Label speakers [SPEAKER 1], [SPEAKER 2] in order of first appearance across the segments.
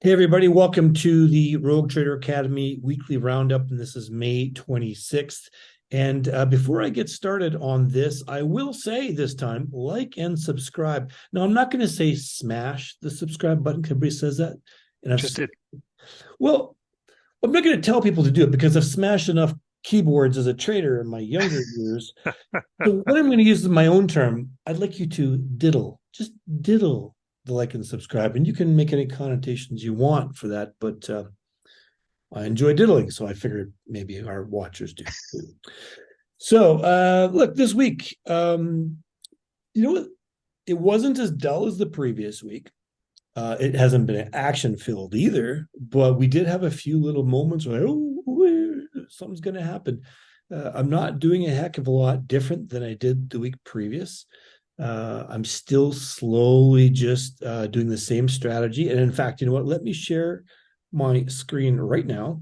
[SPEAKER 1] Hey, everybody, welcome to the Rogue Trader Academy weekly roundup, and this is May 26th. And before I get started on this, I will say this time, like and subscribe. Now, I'm not going to say smash the subscribe button. Everybody says that. And
[SPEAKER 2] Just did.
[SPEAKER 1] well, I'm not going to tell people to do it because I've smashed enough keyboards as a trader in my younger years. So what I'm going to use is my own term. I'd like you to just diddle the like and subscribe, and you can make any connotations you want for that. But I enjoy diddling, so I figured maybe our watchers do. So look, this week, you know what? It wasn't as dull as the previous week. It hasn't been action filled either, but we did have a few little moments where, oh, something's going to happen. I'm not doing a heck of a lot different than I did the week previous. I'm still slowly just doing the same strategy. And in fact, you know what? Let me share my screen right now.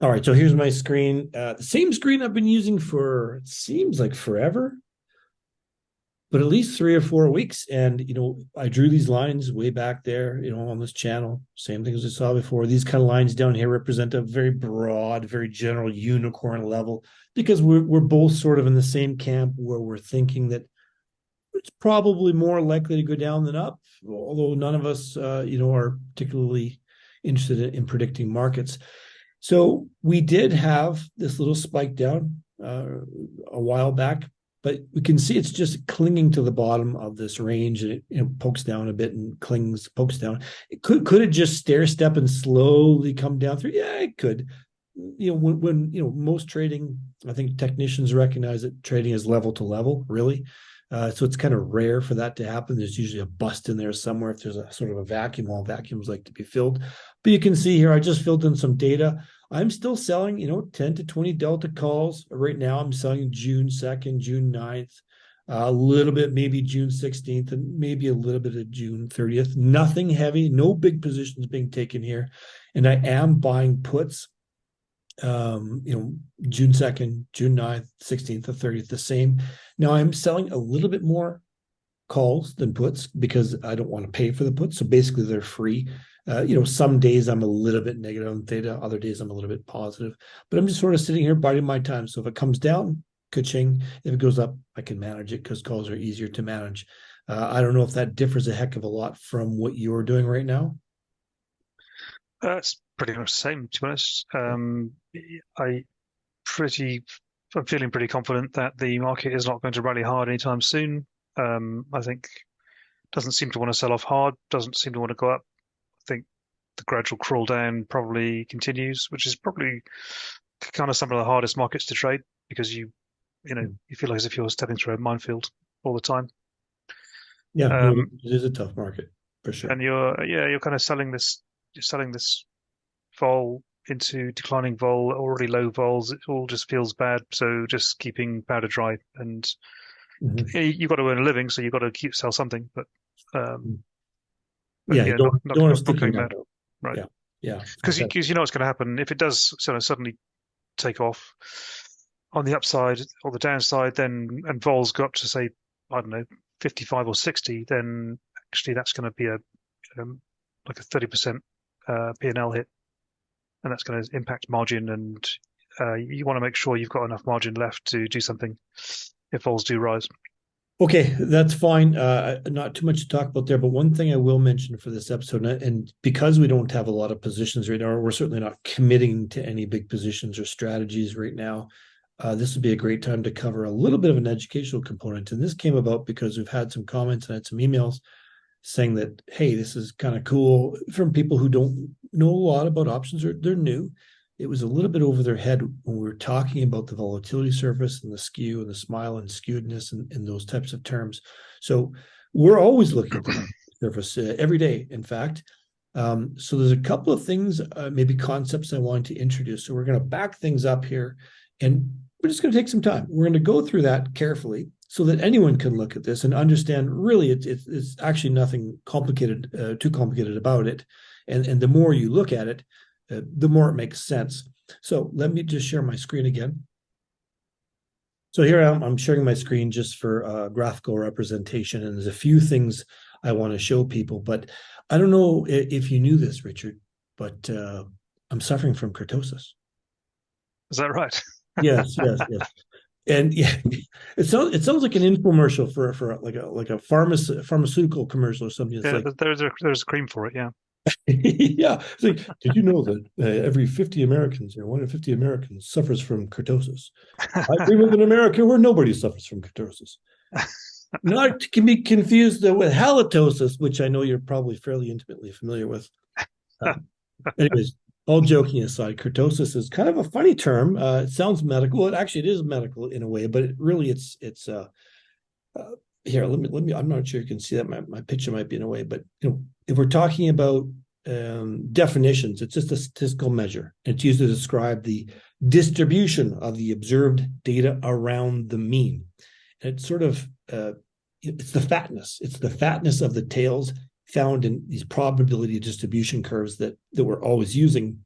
[SPEAKER 1] All right, so here's my screen. The same screen I've been using for, it seems like forever, but at least 3 or 4 weeks. And, I drew these lines way back there, on this channel. Same thing as I saw before. These kind of lines down here represent a very broad, very general unicorn level because we're both sort of in the same camp where we're thinking that it's probably more likely to go down than up, although none of us, are particularly interested in predicting markets. So we did have this little spike down a while back, but we can see it's just clinging to the bottom of this range, and it pokes down a bit and pokes down. It could it just stair step and slowly come down through? Yeah, it could. When most trading, I think technicians recognize that trading is level to level, really. So it's kind of rare for that to happen. There's usually a bust in there somewhere if there's a sort of a vacuum. All vacuums like to be filled. But you can see here, I just filled in some data. I'm still selling, 10 to 20 delta calls. Right now, I'm selling June 2nd, June 9th, a little bit, maybe June 16th, and maybe a little bit of June 30th. Nothing heavy, no big positions being taken here. And I am buying puts June 2nd, June 9th, 16th, or 30th, the same. Now I'm selling a little bit more calls than puts because I don't want to pay for the puts. So basically they're free. Some days I'm a little bit negative on theta, other days I'm a little bit positive, but I'm just sort of sitting here biding my time. So if it comes down, ka-ching. If it goes up, I can manage it because calls are easier to manage. I don't know if that differs a heck of a lot from what you're doing right now.
[SPEAKER 2] It's pretty much the same, to be honest. I pretty, I'm feeling pretty confident that the market is not going to rally hard anytime soon. I think doesn't seem to want to sell off hard, doesn't seem to want to go up. I think the gradual crawl down probably continues, which is probably kind of some of the hardest markets to trade because you feel as if you're stepping through a minefield all the time.
[SPEAKER 1] Yeah, no,
[SPEAKER 2] Um,
[SPEAKER 1] it is a tough market for sure.
[SPEAKER 2] and you're kind of you're selling this vol into declining vol, already low vols. It all just feels bad. So just keeping powder dry, and
[SPEAKER 1] Mhm.
[SPEAKER 2] you've got to earn a living, so you've got to keep sell something. But
[SPEAKER 1] Yeah, you
[SPEAKER 2] yeah,
[SPEAKER 1] don't don't want to
[SPEAKER 2] not
[SPEAKER 1] stick your
[SPEAKER 2] going
[SPEAKER 1] neck
[SPEAKER 2] mad,
[SPEAKER 1] out.
[SPEAKER 2] right?
[SPEAKER 1] Yeah, yeah,
[SPEAKER 2] Because you know what's going to happen if it does suddenly take off on the upside or the downside, then and vols go up to say I don't know 55 or 60, then actually that's going to be a like a 30% P&L hit, and that's going to impact margin. And you want to make sure you've got enough margin left to do something if vols do rise.
[SPEAKER 1] Okay, that's fine. Not too much to talk about there, but one thing I will mention for this episode, and because we don't have a lot of positions right now, we're certainly not committing to any big positions or strategies right now. This would be a great time to cover a little bit of an educational component. And this came about because we've had some comments and had some emails saying that, hey, this is kind of cool from people who don't know a lot about options or they're new. It was a little bit over their head when we were talking about the volatility surface and the skew and the smile and skewedness and those types of terms. So we're always looking at the surface every day, in fact. So there's a couple of things, maybe concepts I wanted to introduce. So we're going to back things up here and we're just going to take some time. We're going to go through that carefully so that anyone can look at this and understand really it's actually nothing complicated, too complicated about it. And the more you look at it, the more it makes sense. So let me just share my screen again. So here I'm sharing my screen just for graphical representation, and there's a few things I want to show people. But I don't know if you knew this, Richard, but I'm suffering from kurtosis.
[SPEAKER 2] Is that right?
[SPEAKER 1] Yes, yes, yes. And yeah, it sounds like an infomercial for like a pharmaceutical commercial or something. It's
[SPEAKER 2] Yeah,
[SPEAKER 1] like,
[SPEAKER 2] there's a cream for it. Yeah.
[SPEAKER 1] yeah, it's like, did you know that every 50 Americans, or one in 50 Americans, suffers from kurtosis? I agree with an America where nobody suffers from kurtosis. Not to be confused with halitosis, which I know you're probably fairly intimately familiar with. Anyways, all joking aside, kurtosis is kind of a funny term. It sounds medical. It is medical in a way, but it's uh, here. Let me. I'm not sure you can see that. My picture might be in a way, but if we're talking about definitions, it's just a statistical measure. It's used to describe the distribution of the observed data around the mean. And it's sort of it's the fatness. It's the fatness of the tails found in these probability distribution curves that we're always using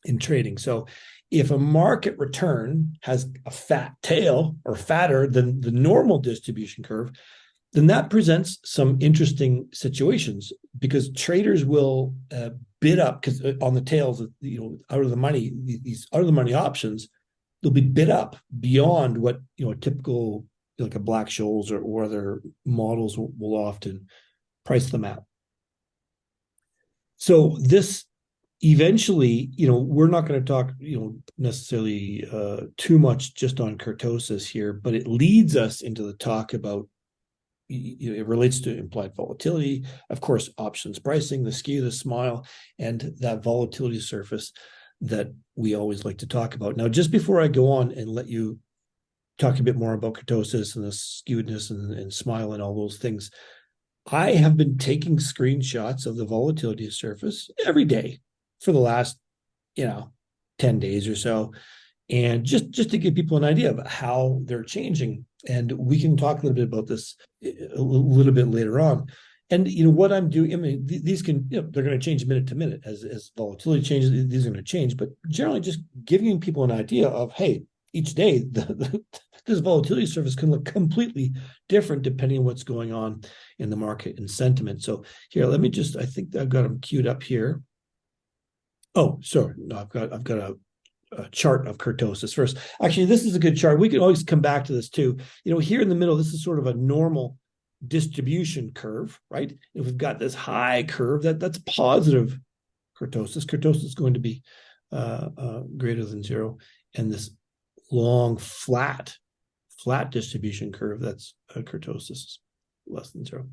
[SPEAKER 1] in trading. So if a market return has a fat tail or fatter than the normal distribution curve, then that presents some interesting situations because traders will bid up because on the tails, out of the money, these out of the money options, they'll be bid up beyond what a typical like a Black Scholes or other models will often price them at. So this eventually, we're not going to talk, necessarily too much just on kurtosis here, but it leads us into the talk about, it relates to implied volatility, of course, options pricing, the skew, the smile, and that volatility surface that we always like to talk about. Now, just before I go on and let you talk a bit more about kurtosis and the skewedness and smile and all those things, I have been taking screenshots of the volatility surface every day for the last, 10 days or so. And just to give people an idea of how they're changing. And we can talk a little bit about this a little bit later on. And what I'm doing, I mean, these can, they're going to change minute to minute as volatility changes. These are going to change, but generally just giving people an idea of, hey, each day this volatility surface can look completely different depending on what's going on in the market and sentiment. So here, let me I think I've got them queued up here. Oh, sorry, no, I've got a chart of kurtosis first. Actually, this is a good chart. We can always come back to this too. Here in the middle, this is sort of a normal distribution curve, right? If we've got this high curve, that's positive kurtosis. Kurtosis is going to be greater than zero, and this long flat distribution curve, that's kurtosis less than zero.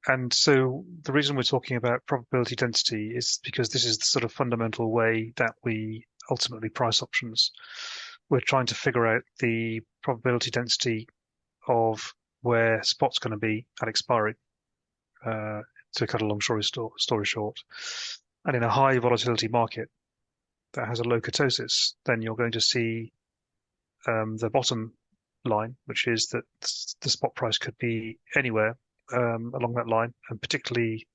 [SPEAKER 2] And so the reason we're talking about probability density is because this is the sort of fundamental way that we ultimately price options. We're trying to figure out the probability density of where spot's going to be at expiry, to cut a long story short. And in a high volatility market that has a low kurtosis, then you're going to see the bottom line, which is that the spot price could be anywhere along that line, and particularly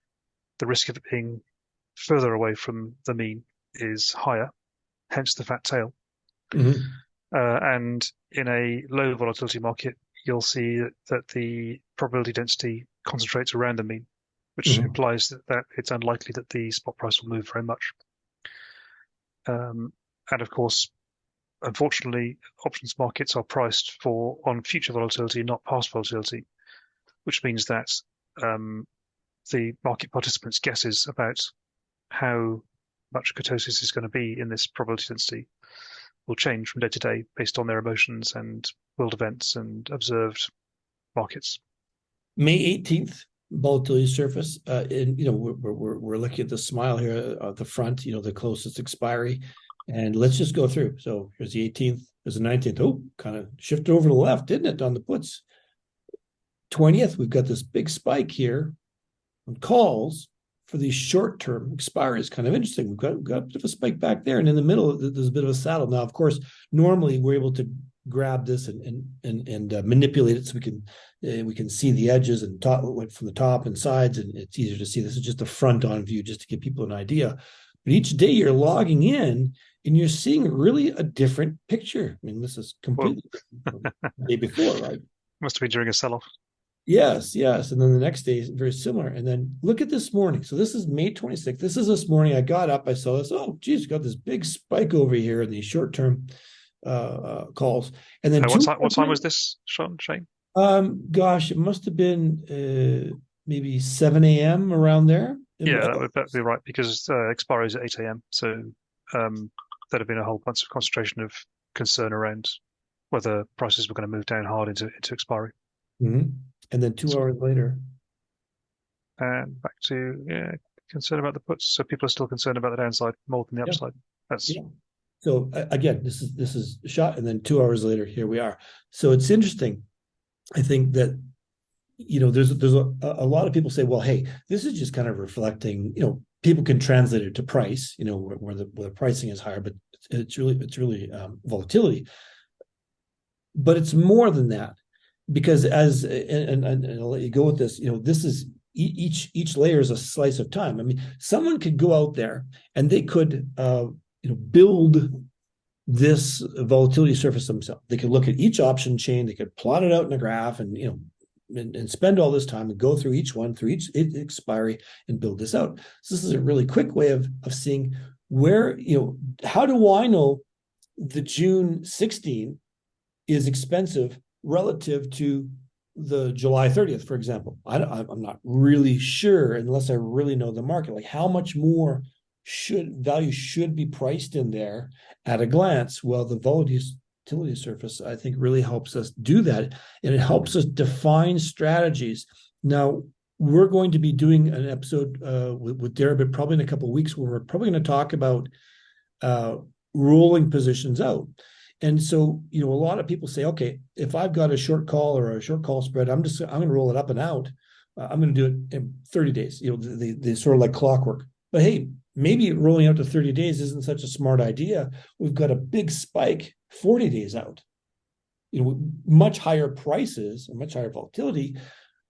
[SPEAKER 2] the risk of it being further away from the mean is higher, hence the fat tail.
[SPEAKER 1] Mm-hmm.
[SPEAKER 2] And in a low volatility market, you'll see that the probability density concentrates around the mean, which implies that it's unlikely that the spot price will move very much. And of course, unfortunately, options markets are priced on future volatility, not past volatility, which means that the market participants' guesses about how much kurtosis is going to be in this probability density will change from day to day based on their emotions and world events and observed markets.
[SPEAKER 1] May 18th, volatility surface. And we're looking at the smile here at the front, the closest expiry. And let's just go through. So here's the 18th, there's the 19th. Oh, kind of shifted over to the left, didn't it, on the puts? 20th, we've got this big spike here on calls for these short-term expiries. Kind of interesting. We've got a bit of a spike back there, and in the middle, there's a bit of a saddle. Now, of course, normally we're able to grab this and manipulate it so we can see the edges and like from the top and sides, and it's easier to see. This is just a front-on view, just to give people an idea. But each day you're logging in, and you're seeing really a different picture. I mean, this is completely different from the day before, right?
[SPEAKER 2] Must have been during a sell-off.
[SPEAKER 1] Yes, yes. And then the next day is very similar. And then look at this morning. So this is May 26th. This is this morning. I got up, I saw this. Oh, geez, got this big spike over here in these short-term calls. And then two,
[SPEAKER 2] What time was this, Sean, Shane?
[SPEAKER 1] gosh, it must have been maybe 7 a.m. around there.
[SPEAKER 2] Yeah, that'd be right because expiry is at 8 a.m. So there'd have been a whole bunch of concentration of concern around whether prices were going to move down hard into expiry.
[SPEAKER 1] Mhm. And then 2 hours later.
[SPEAKER 2] And back to concern about the puts. So people are still concerned about the downside more than the
[SPEAKER 1] Yeah,
[SPEAKER 2] upside. That's
[SPEAKER 1] yeah. So again, this is shot, and then 2 hours later, here we are. So it's interesting. I think that there's a lot of people say, well, hey, this is just kind of reflecting. People can translate it to price. Where the pricing is higher, but it's really volatility. But it's more than that because and I'll let you go with this. This is each layer is a slice of time. I mean, someone could go out there and they could build this volatility surface themselves. They could look at each option chain, they could plot it out in a graph, and spend all this time and go through each one, through each expiry, and build this out. So this is a really quick way of seeing where, how do I know the June 16 is expensive relative to the July 30th, for example? I'm not really sure unless I really know the market. Like how much more value should be priced in there at a glance? Well, the volatility surface, I think, really helps us do that, and it helps us define strategies. Now, we're going to be doing an episode with Deribit probably in a couple of weeks where we're probably going to talk about rolling positions out. And so, a lot of people say, okay, if I've got a short call or a short call spread, I'm going to roll it up and out. I'm going to do it in 30 days. They sort of like clockwork. But hey, maybe rolling out to 30 days isn't such a smart idea. We've got a big spike 40 days out. Much higher prices and much higher volatility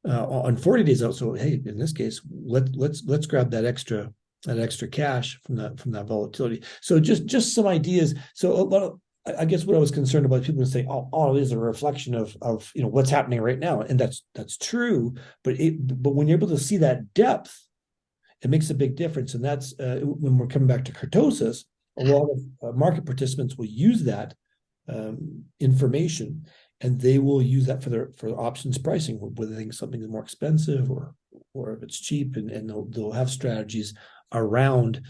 [SPEAKER 1] on 40 days out. So hey, in this case, let's grab that extra cash from that volatility. So just some ideas. So a lot of, I guess what I was concerned about, people would say, oh, it is a reflection of what's happening right now, and that's true. But when you're able to see that depth, it makes a big difference. And that's when we're coming back to kurtosis, a lot of market participants will use that information, and they will use that for options pricing, whether they think something is more expensive or if it's cheap, and they'll have strategies around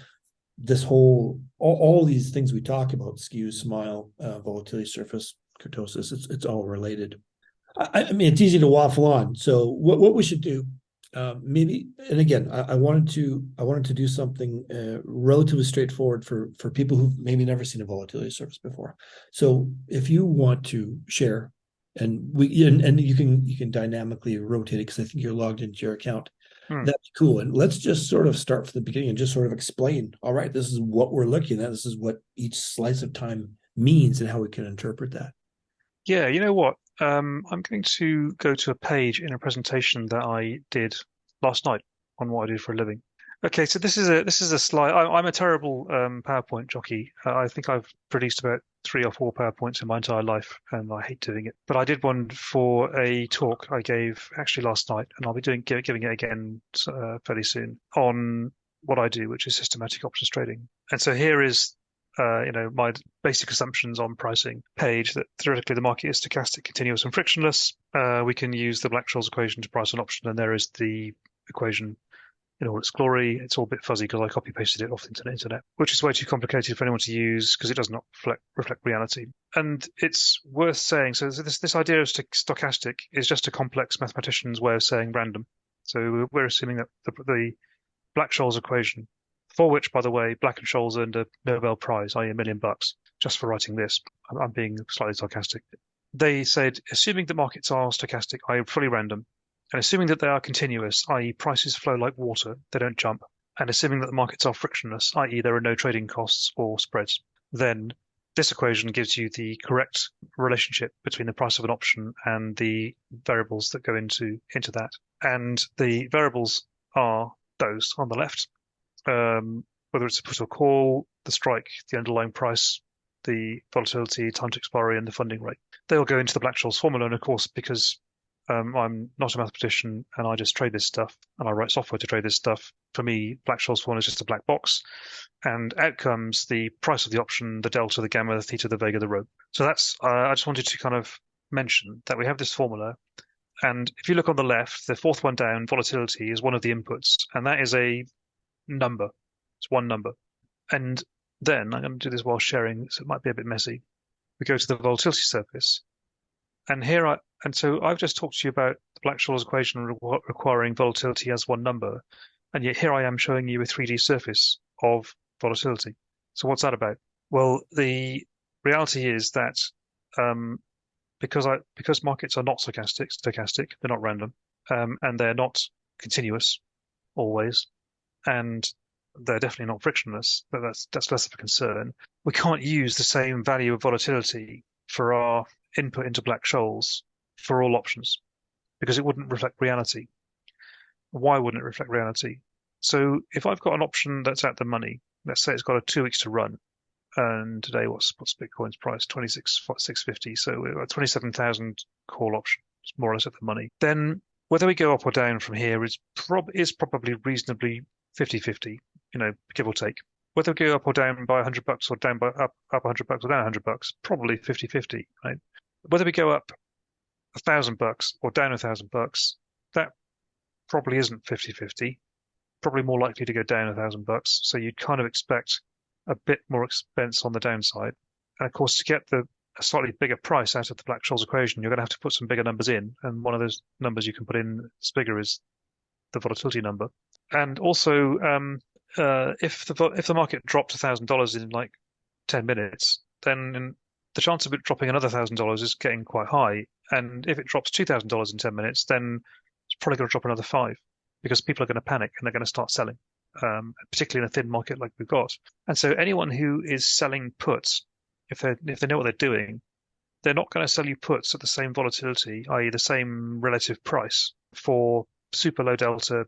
[SPEAKER 1] this all these things we talk about: skew, smile, volatility surface, kurtosis. It's all related. I mean, it's easy to waffle on. So what we should do, maybe, and again, I wanted to do something relatively straightforward for people who've maybe never seen a volatility surface before. So if you want to share, and you can dynamically rotate it because I think you're logged into your account. That's cool. And let's just sort of start from the beginning and just sort of explain, all right, this is what we're looking at. This is what each slice of time means and how we can interpret that.
[SPEAKER 2] Yeah, you know what? I'm going to go to a page in a presentation that I did last night on what I do for a living. Okay, so this is a slide. I'm a terrible PowerPoint jockey. I think I've produced about 3 or 4 PowerPoints in my entire life, and I hate doing it. But I did one for a talk I gave actually last night, and I'll be giving it again fairly soon on what I do, which is systematic options trading. And so here is my basic assumptions on pricing page, that theoretically the market is stochastic, continuous, and frictionless. We can use the Black-Scholes equation to price an option, and there is the equation in all its glory. It's all a bit fuzzy because I copy pasted it off the internet, which is way too complicated for anyone to use because it does not reflect reality. And it's worth saying, so this idea of stochastic is just a complex mathematician's way of saying random. So we're assuming that the Black-Scholes equation, for which, by the way, Black and Scholes earned a Nobel Prize, i.e. $1 million, just for writing this. I'm being slightly sarcastic. They said, assuming that markets are stochastic, i.e. fully random, and assuming that they are continuous, i.e. prices flow like water, they don't jump, and assuming that the markets are frictionless, i.e. there are no trading costs or spreads, then this equation gives you the correct relationship between the price of an option and the variables that go into that. And the variables are those on the left. Whether it's a put or call, the strike, the underlying price, the volatility, time to expiry, and the funding rate. They all go into the Black-Scholes formula, and of course, because I'm not a mathematician, and I just trade this stuff, and I write software to trade this stuff. For me, Black-Scholes formula is just a black box, and out comes the price of the option, the delta, the gamma, the theta, the vega, the rho. So that's I just wanted to kind of mention that we have this formula, and if you look on the left, the fourth one down, volatility is one of the inputs, and that is a number. It's one number. And then I'm going to do this while sharing, so it might be a bit messy. We go to the volatility surface, and so I've just talked to you about the Black-Scholes equation requiring volatility as one number, and yet here I am showing you a 3D surface of volatility. So what's that about? Well, the reality is that because markets are not stochastic, they're not random, and they're not continuous always, and they're definitely not frictionless, but that's less of a concern. We can't use the same value of volatility for our input into Black-Scholes for all options because it wouldn't reflect reality. Why wouldn't it reflect reality? So if I've got an option that's at the money, let's say it's got 2 weeks to run, and today what's Bitcoin's price? 26,650. So we've got 27,000 call option. It's more or less at the money. Then whether we go up or down from here is probably reasonably 50-50, give or take. Whether we go up or down by $100 or down by up $100 or down $100, probably 50-50, right? Whether we go up $1,000 or down $1,000, that probably isn't 50-50. Probably more likely to go down $1,000. So you'd kind of expect a bit more expense on the downside. And of course, to get a slightly bigger price out of the Black-Scholes equation, you're going to have to put some bigger numbers in. And one of those numbers you can put in that's bigger is the volatility number. And also, if the market dropped $1,000 in like 10 minutes, then the chance of it dropping another $1,000 is getting quite high. And if it drops $2,000 in 10 minutes, then it's probably going to drop another five because people are going to panic and they're going to start selling, particularly in a thin market like we've got. And so anyone who is selling puts, if they know what they're doing, they're not going to sell you puts at the same volatility, i.e. the same relative price for super low delta,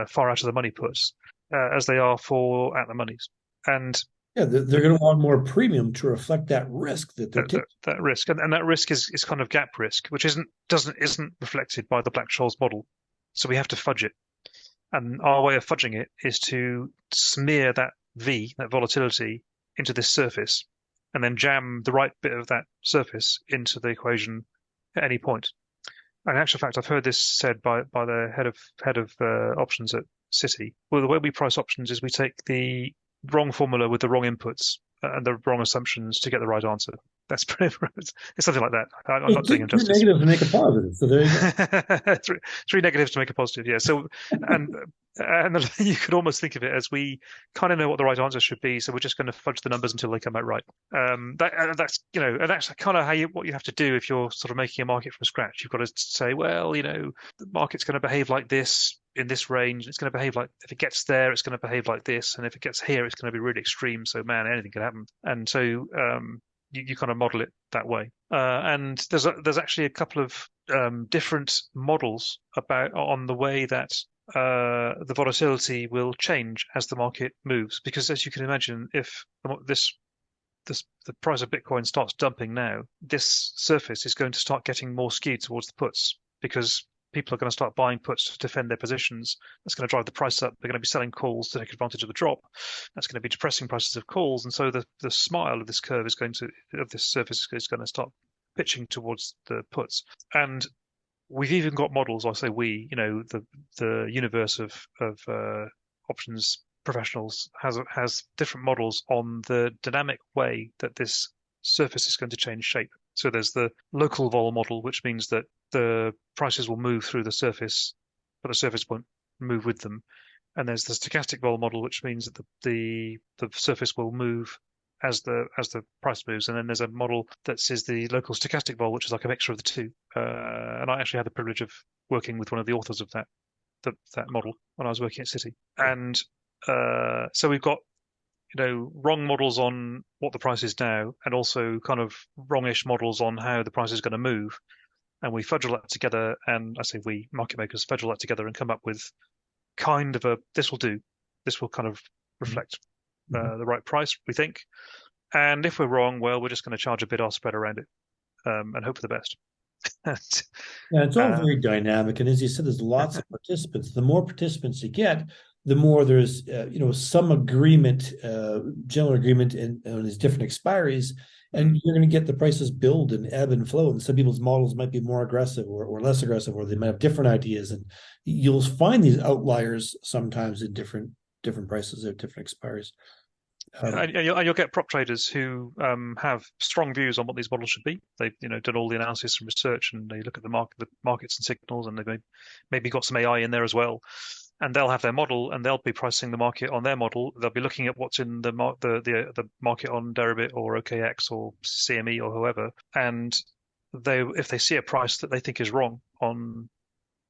[SPEAKER 2] far out of the money puts, as they are for at the monies. And
[SPEAKER 1] yeah, they're going to want more premium to reflect that risk that they're taking.
[SPEAKER 2] That risk, and that risk is kind of gap risk, which isn't reflected by the Black-Scholes model. So we have to fudge it. And our way of fudging it is to smear that V, that volatility, into this surface, and then jam the right bit of that surface into the equation at any point. And in actual fact, I've heard this said by the head of options at Citi. Well, the way we price options is we take the wrong formula with the wrong inputs and the wrong assumptions to get the right answer. That's pretty. It's something like that. I'm not doing him justice.
[SPEAKER 1] 3 negatives to make a positive. So there you go.
[SPEAKER 2] three negatives to make a positive. Yeah. So and you could almost think of it as we kind of know what the right answer should be, so we're just going to fudge the numbers until they come out right. That's kind of what you have to do if you're sort of making a market from scratch. You've got to say, well, the market's going to behave like this in this range. It's going to behave like, if it gets there, it's going to behave like this, and if it gets here, it's going to be really extreme. So man, anything can happen. And so you kind of model it that way. And there's actually a couple of different models on the way that the volatility will change as the market moves. Because as you can imagine, if the price of Bitcoin starts dumping now, this surface is going to start getting more skewed towards the puts because people are going to start buying puts to defend their positions. That's going to drive the price up. They're going to be selling calls to take advantage of the drop. That's going to be depressing prices of calls. And so the smile of this curve of this surface is going to start pitching towards the puts. And we've even got models, I say we, the universe of options professionals has different models on the dynamic way that this surface is going to change shape. So there's the local vol model, which means that the prices will move through the surface, but the surface won't move with them. And there's the stochastic vol model, which means that the surface will move as the price moves. And then there's a model that says the local stochastic vol, which is like a mixture of the two. And I actually had the privilege of working with one of the authors of that model when I was working at Citi. And so we've got wrong models on what the price is now, and also kind of wrongish models on how the price is going to move. And we fudge all that together, and I say we, market makers, fudge all that together and come up with kind of this will do. This will kind of reflect the right price, we think. And if we're wrong, well, we're just going to charge a bid-ask spread around it and hope for the best.
[SPEAKER 1] Yeah, it's all
[SPEAKER 2] uh,
[SPEAKER 1] very dynamic, and as you said, there's lots of participants. The more participants you get, the more there's some agreement, general agreement, and these different expiries, and you're going to get the prices build and ebb and flow. And some people's models might be more aggressive or less aggressive, or they might have different ideas, and you'll find these outliers sometimes in different prices at different expiries.
[SPEAKER 2] and you'll get prop traders who have strong views on what these models should be. They've done all the analysis and research, and they look at the markets and signals, and they've maybe got some AI in there as well. And they'll have their model, and they'll be pricing the market on their model. They'll be looking at what's in the market on Deribit or OKX or CME or whoever, and if they see a price that they think is wrong on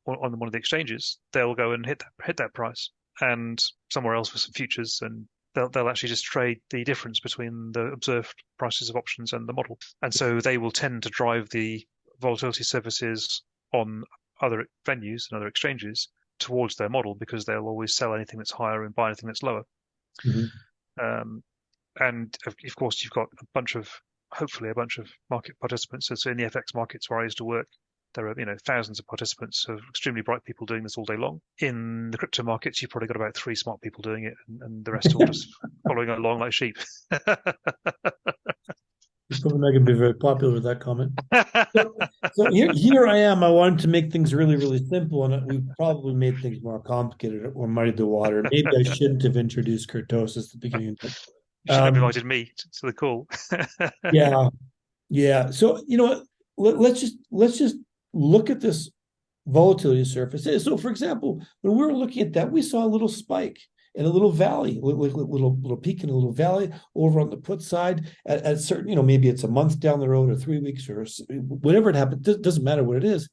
[SPEAKER 2] one of the exchanges, they'll go and hit that price and somewhere else with some futures, and they'll actually just trade the difference between the observed prices of options and the model. And so they will tend to drive the volatility services on other venues and other exchanges towards their model, because they'll always sell anything that's higher and buy anything that's lower.
[SPEAKER 1] Mhm.
[SPEAKER 2] Um, and of course, you've got hopefully a bunch of market participants. So in the FX markets where I used to work, there are thousands of participants of extremely bright people doing this all day long. In the crypto markets, you've probably got about three smart people doing it, and the rest are all just following along like sheep.
[SPEAKER 1] You're probably not going to be very popular with that comment. So here I am. I wanted to make things really, really simple, and we probably made things more complicated or muddied the water. Maybe I shouldn't have introduced Kurtosis at the beginning.
[SPEAKER 2] You shouldn't have
[SPEAKER 1] Um,
[SPEAKER 2] invited me to the call.
[SPEAKER 1] yeah, yeah. So you know what? Let's just look at this volatility surface. So, for example, when we were looking at that, we saw a little spike and a little valley, little peak and a little valley over on the put side at certain, maybe it's a month down the road or 3 weeks or whatever it happened. Doesn't matter what it is.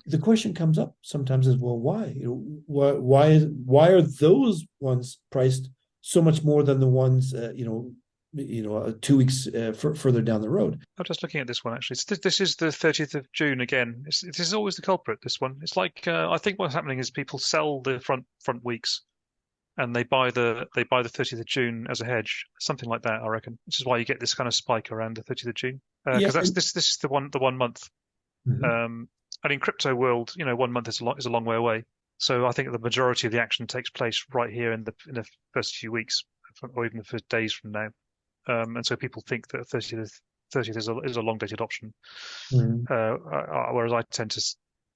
[SPEAKER 1] The question comes up sometimes is, well, why? Why are those ones priced so much more than the ones 2 weeks further down the road?
[SPEAKER 2] I'm just looking at this one actually. So this is the 30th of June again. This is always the culprit. This one. It's like I think what's happening is people sell the front weeks, and they buy the 30th of June as a hedge, something like that, I reckon. Which is why you get this kind of spike around the 30th of June,
[SPEAKER 1] Yeah.
[SPEAKER 2] because this is the one month.
[SPEAKER 1] Mhm.
[SPEAKER 2] And in crypto world, 1 month is a long way away. So I think the majority of the action takes place right here in the first few weeks, or even the first days from now. And so people think that 30th is a long dated option,
[SPEAKER 1] Mhm.
[SPEAKER 2] whereas I tend to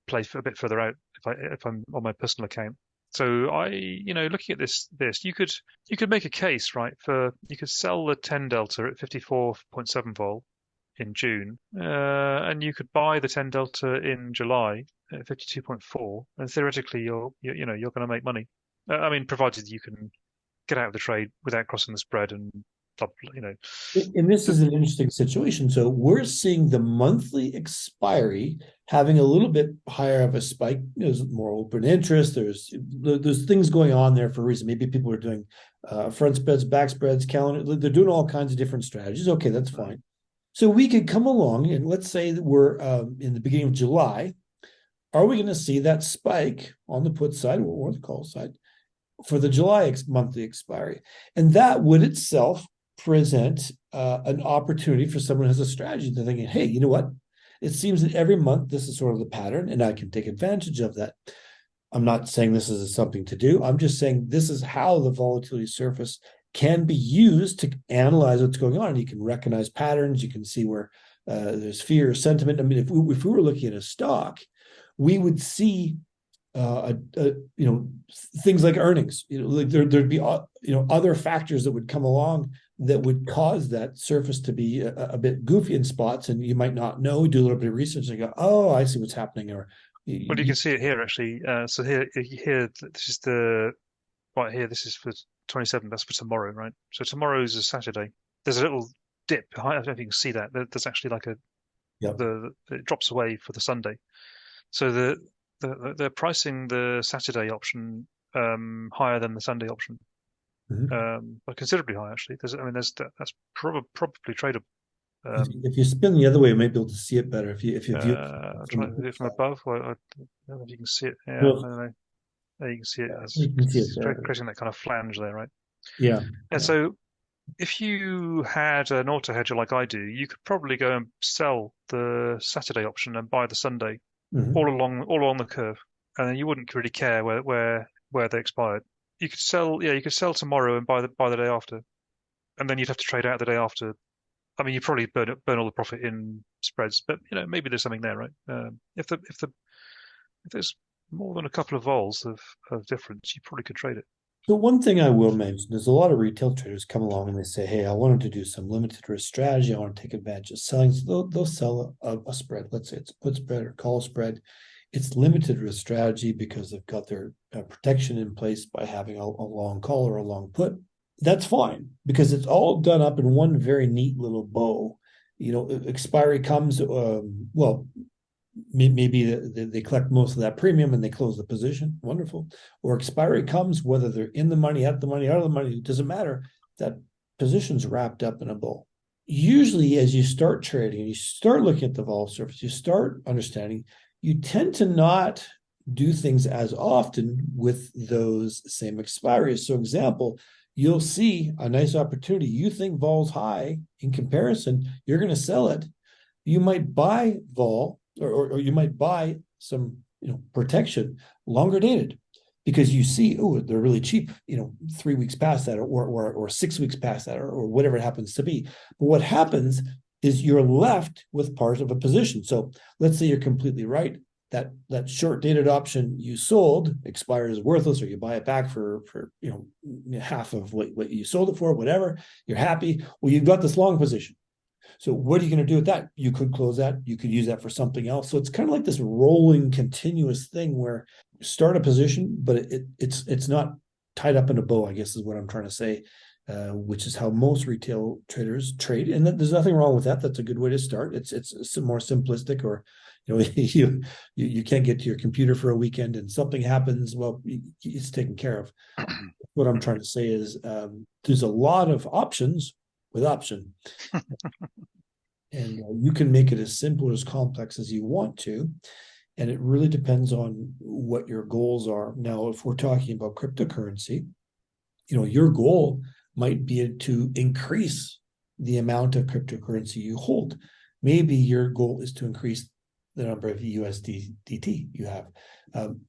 [SPEAKER 2] play a bit further out if I'm on my personal account. So looking at this, you could make a case, right, for you could sell the 10 delta at 54.7 vol in June, and you could buy the 10 delta in July at 52.4, and theoretically you're going to make money. I mean, provided you can get out of the trade without crossing the spread and
[SPEAKER 1] And this is an interesting situation. So we're seeing the monthly expiry having a little bit higher of a spike. There's more open interest. There's things going on there for a reason. Maybe people are doing front spreads, back spreads, calendar. They're doing all kinds of different strategies. Okay, that's fine. So we could come along and let's say that we're in the beginning of July. Are we going to see that spike on the put side or the call side for the July monthly expiry? And that would itself present an opportunity for someone who has a strategy. They're thinking, hey, you know what? It seems that every month this is sort of the pattern, and I can take advantage of that. I'm not saying this is something to do. I'm just saying this is how the volatility surface can be used to analyze what's going on. You can recognize patterns. You can see where there's fear or sentiment. I mean, if we were looking at a stock, we would see things like earnings. Like there'd be other factors that would come along that would cause that surface to be a bit goofy in spots, and you might not know. Do a little bit of research and go, oh, I see what's happening. Or
[SPEAKER 2] well, you can see it here actually. So here, this is the right here. This is for 27th. That's for tomorrow, right? So tomorrow is a Saturday. There's a little dip behind. I don't know if you can see that. There's actually like
[SPEAKER 1] yeah.
[SPEAKER 2] it drops away for the Sunday. So they're pricing the Saturday option higher than the Sunday option,
[SPEAKER 1] Mhm.
[SPEAKER 2] but considerably high actually. That's probably tradable.
[SPEAKER 1] If you spin the other way, you might be able to see it better if you view it
[SPEAKER 2] I'm
[SPEAKER 1] from the
[SPEAKER 2] trying to
[SPEAKER 1] put
[SPEAKER 2] do it from
[SPEAKER 1] side.
[SPEAKER 2] above. I don't know if you can see it. Yeah, I
[SPEAKER 1] Well,
[SPEAKER 2] don't know. There you can see it.
[SPEAKER 1] yeah,
[SPEAKER 2] It's
[SPEAKER 1] you can see it there.
[SPEAKER 2] creating that kind of flange there, right?
[SPEAKER 1] Yeah,
[SPEAKER 2] And
[SPEAKER 1] yeah.
[SPEAKER 2] so if you had an auto hedger like I do, you could probably go and sell the Saturday option and buy the Sunday
[SPEAKER 1] Mhm.
[SPEAKER 2] all along the curve, and then you wouldn't really care where they expired. You could sell, yeah, you could sell tomorrow and buy the day after, and then you'd have to trade out the day after. I mean, you probably burn all the profit in spreads, but maybe there's something there, right? If there's more than a couple of vols of difference, you probably could trade it.
[SPEAKER 1] The one thing I will mention is a lot of retail traders come along and they say, "Hey, I wanted to do some limited risk strategy. I want to take advantage of selling." So they'll sell a spread. Let's say it's a put spread or call spread. It's limited risk strategy because they've got their protection in place by having a long call or a long put. That's fine because it's all done up in one very neat little bow. Expiry comes. Well, maybe they collect most of that premium and they close the position. Wonderful. Or expiry comes, whether they're in the money, at the money, out of the money, it doesn't matter. That position's wrapped up in a bow. Usually, as you start trading, you start looking at the vol surface, you start understanding, you tend to not do things as often with those same expiries. So, example, you'll see a nice opportunity. You think vol's high in comparison, you're going to sell it. You might buy vol or you might buy some protection longer dated because you see, oh, they're really cheap, 3 weeks past that or 6 weeks past that or whatever it happens to be. But what happens is you're left with part of a position. So let's say you're completely right. That short dated option you sold expires worthless, or you buy it back for half of what you sold it for, whatever. You're happy. Well, you've got this long position. So what are you going to do with that? You could close that. You could use that for something else. So it's kind of like this rolling, continuous thing where you start a position, but it's not tied up in a bow, I guess is what I'm trying to say, which is how most retail traders trade. And there's nothing wrong with that. That's a good way to start. It's more simplistic, or you can't get to your computer for a weekend and something happens. Well, it's taken care of. What I'm trying to say is there's a lot of options with option. And you can make it as simple or as complex as you want to. And it really depends on what your goals are. Now, if we're talking about cryptocurrency, your goal might be to increase the amount of cryptocurrency you hold. Maybe your goal is to increase the number of USDT you have.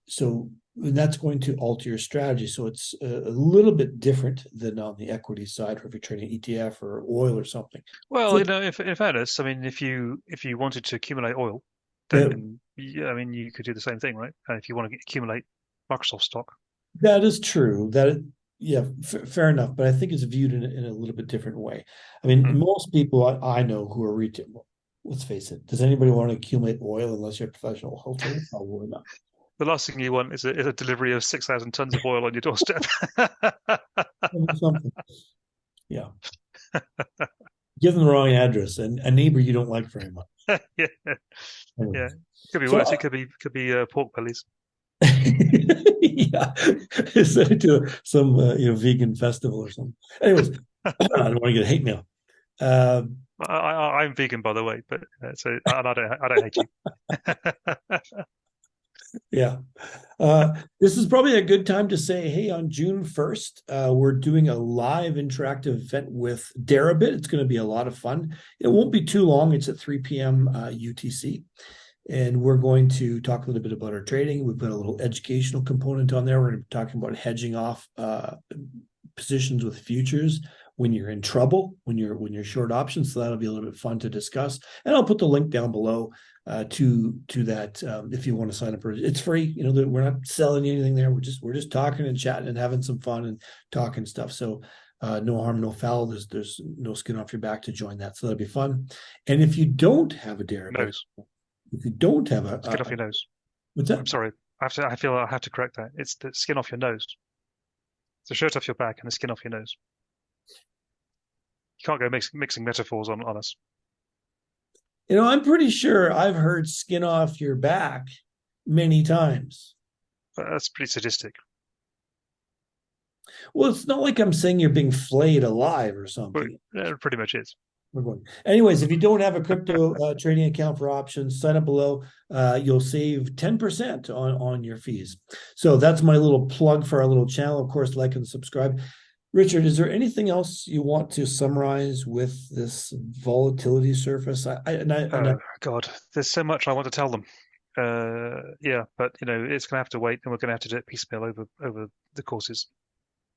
[SPEAKER 1] So that's going to alter your strategy. So it's a little bit different than on the equity side, or if you're trading ETF or oil or something.
[SPEAKER 2] Well,
[SPEAKER 1] So
[SPEAKER 2] if in fairness, I mean, if you wanted to accumulate oil,
[SPEAKER 1] yeah,
[SPEAKER 2] then yeah, I mean, you could do the same thing, right? And if you want to accumulate Microsoft stock,
[SPEAKER 1] that is true. Yeah, fair enough. But I think it's viewed in a little bit different way. I mean,
[SPEAKER 2] hmm.
[SPEAKER 1] most people I know who are retail, well, let's face it, does anybody want to accumulate oil unless you're a professional oil trader? Probably not.
[SPEAKER 2] The last thing you want is a delivery of 6,000 tons of oil on your doorstep.
[SPEAKER 1] Something. Yeah. Give them the wrong address and a neighbor you don't like very much.
[SPEAKER 2] Yeah, yeah.
[SPEAKER 1] Anyways.
[SPEAKER 2] Could be
[SPEAKER 1] So
[SPEAKER 2] worse. It could be pork bellies.
[SPEAKER 1] yeah, send it to some vegan festival or something. Anyways, I don't want to get hate mail. Um,
[SPEAKER 2] I'm vegan, by the way, but so and I don't hate you.
[SPEAKER 1] yeah, this is probably a good time to say, hey, on June 1st, we're doing a live interactive event with Deribit. It's going to be a lot of fun. It won't be too long. It's at 3 p.m. UTC. And we're going to talk a little bit about our trading. We've got a little educational component on there. We're going to be talking about hedging off positions with futures when you're in trouble, when you're short options. So that'll be a little bit fun to discuss. And I'll put the link down below to that if you want to sign up. It's free. We're not selling anything there. We're just talking and chatting and having some fun and talking stuff. So no harm, no foul. There's no skin off your back to join that. So that'll be fun. And if you don't have a Deribit,
[SPEAKER 2] Nose.
[SPEAKER 1] if you don't have
[SPEAKER 2] Skin off your nose.
[SPEAKER 1] what's that?
[SPEAKER 2] I'm sorry. I feel I have to correct that. It's the skin off your nose. It's the shirt off your back and the skin off your nose. You can't go mixing metaphors on us.
[SPEAKER 1] I'm pretty sure I've heard skin off your back many times.
[SPEAKER 2] That's pretty sadistic.
[SPEAKER 1] Well, it's not like I'm saying you're being flayed alive or
[SPEAKER 2] But
[SPEAKER 1] something.
[SPEAKER 2] it pretty much is.
[SPEAKER 1] We're going. Anyways, if you don't have a crypto trading account for options, sign up below. You'll save 10% on your fees. So that's my little plug for our little channel. Of course, like and subscribe. Richard, is there anything else you want to summarize with this volatility surface?
[SPEAKER 2] Oh God, there's so much I want to tell them. Yeah, but it's going to have to wait, and we're going to have to do it piecemeal over the courses.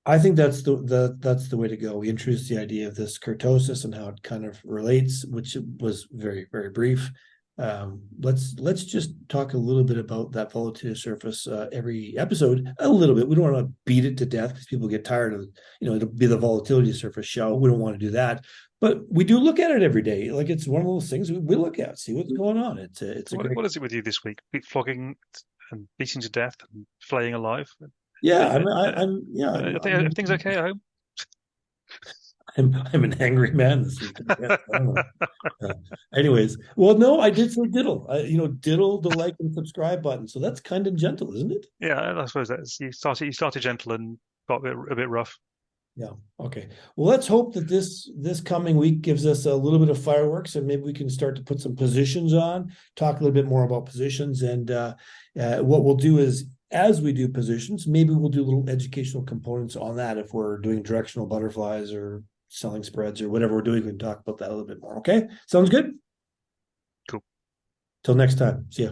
[SPEAKER 1] I think that's the way to go. We introduced the idea of this kurtosis and how it kind of relates, which was very, very brief. Let's just talk a little bit about that volatility surface every episode, a little bit. We don't want to beat it to death because people get tired of, it'll be the volatility surface show. We don't want to do that, but we do look at it every day. Like it's one of those things we look at, see what's going on. It's a great.
[SPEAKER 2] What is it with you this week? Flogging and beating to death and flaying alive?
[SPEAKER 1] Yeah,
[SPEAKER 2] I think everything's okay at home.
[SPEAKER 1] I'm an angry man this week. I don't know. Anyways, well, no, I did say diddle. Diddle the like and subscribe button. So that's kind of gentle, isn't it?
[SPEAKER 2] Yeah, I suppose that's you started gentle and got a bit rough.
[SPEAKER 1] Yeah. Okay. Well, let's hope that this coming week gives us a little bit of fireworks, and maybe we can start to put some positions on, talk a little bit more about positions, and what we'll do is, as we do positions, maybe we'll do little educational components on that if we're doing directional butterflies or selling spreads or whatever we're doing. We can talk about that a little bit more. Okay. Sounds good.
[SPEAKER 2] Cool.
[SPEAKER 1] Till next time. See ya.